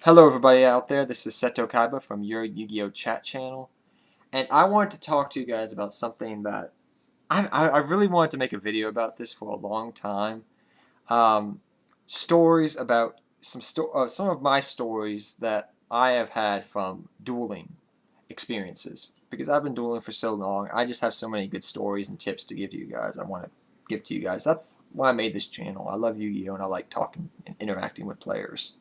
Hello everybody out there, this is Seto Kaiba from your Yu-Gi-Oh chat channel, and I wanted to talk to you guys about something that I really wanted to make a video about this for a long time. Stories about some of my stories that I have had from dueling experiences. Because I've been dueling for so long, I just have so many good stories and tips to give to you guys. I want to give to you guys. That's why I made this channel. I love Yu-Gi-Oh and I like talking and interacting with players.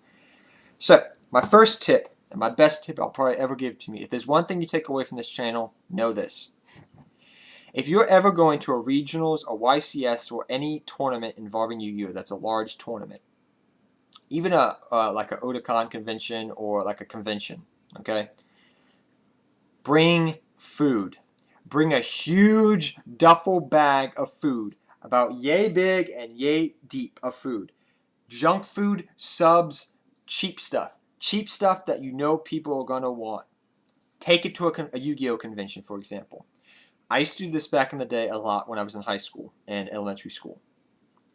So, my first tip, and my best tip I'll probably ever give to me, if there's one thing you take away from this channel, know this. If you're ever going to a regionals, a YCS, or any tournament involving Yu-Gi-Oh, that's a large tournament, even like a Otakon convention or like a convention, okay? Bring food. Bring a huge duffel bag of food, about yay big and yay deep of food. Junk food, subs, cheap stuff. Cheap stuff that you know people are going to want. Take it to a Yu-Gi-Oh convention, for example. I used to do this back in the day a lot when I was in high school and elementary school.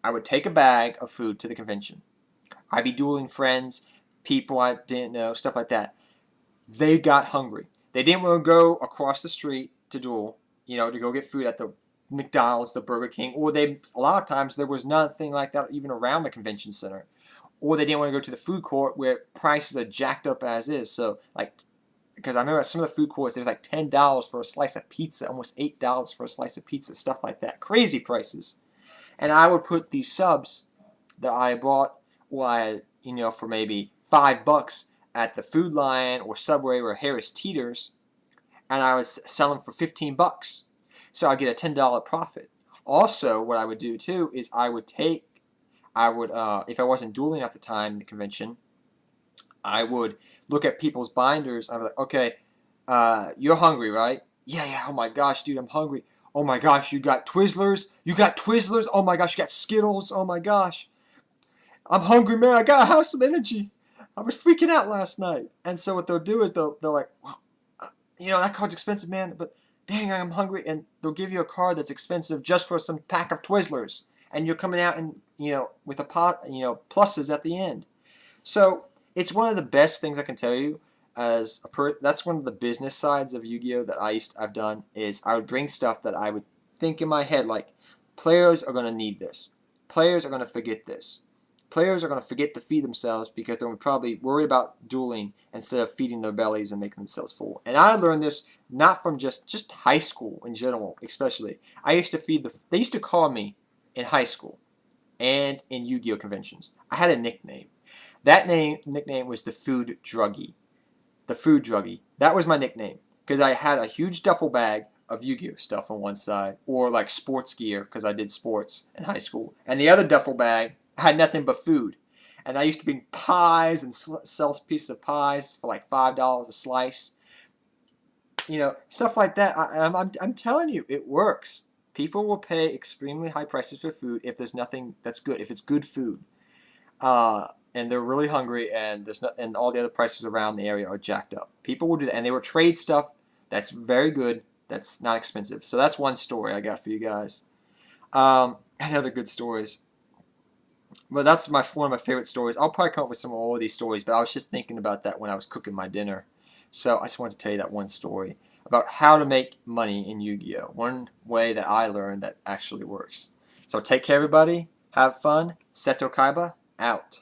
I would take a bag of food to the convention. I'd be dueling friends, people I didn't know, stuff like that. They got hungry. They didn't want to go across the street to duel, to go get food at the McDonald's, the Burger King, or a lot of times there was nothing like that even around the convention center. Or they didn't want to go to the food court where prices are jacked up as is. So, because I remember at some of the food courts, there was like $10 for a slice of pizza, almost $8 for a slice of pizza, stuff like that. Crazy prices. And I would put these subs that I bought, or for maybe $5 at the Food Lion or Subway or Harris Teeters, and I was selling for $15. So I'd get a $10 profit. Also, what I would do too is if I wasn't dueling at the time in the convention, I would look at people's binders. I'd be like, okay, you're hungry, right? Yeah, oh my gosh, dude, I'm hungry. Oh my gosh, you got Twizzlers? You got Twizzlers? Oh my gosh, you got Skittles? Oh my gosh. I'm hungry, man. I gotta have some energy. I was freaking out last night. And so what they'll do is they're like, well, that card's expensive, man, but dang, I'm hungry. And they'll give you a card that's expensive just for some pack of Twizzlers. And you're coming out and, with a pot, pluses at the end. So it's one of the best things I can tell you. That's one of the business sides of Yu-Gi-Oh that I've done is I would bring stuff that I would think in my head like players are going to need this. Players are going to forget this. Players are going to forget to feed themselves because they're probably worried about dueling instead of feeding their bellies and making themselves full. And I learned this not from just high school in general, especially. I used to they used to call me in high school and in Yu-Gi-Oh conventions. I had a nickname. That nickname was the Food Druggie. The Food Druggie. That was my nickname because I had a huge duffel bag of Yu-Gi-Oh stuff on one side, or like sports gear because I did sports in high school, and the other duffel bag had nothing but food. And I used to bring pies and sell pieces of pies for like $5 a slice. Stuff like that. I'm telling you, it works. People will pay extremely high prices for food if there's nothing that's good, if it's good food. And they're really hungry, and and all the other prices around the area are jacked up. People will do that, and they will trade stuff that's very good, that's not expensive. So that's one story I got for you guys. And other good stories. But that's one of my favorite stories. I'll probably come up with some more of these stories, but I was just thinking about that when I was cooking my dinner. So I just wanted to tell you that one story about how to make money in Yu-Gi-Oh! One way that I learned that actually works. So take care, everybody. Have fun. Seto Kaiba, out.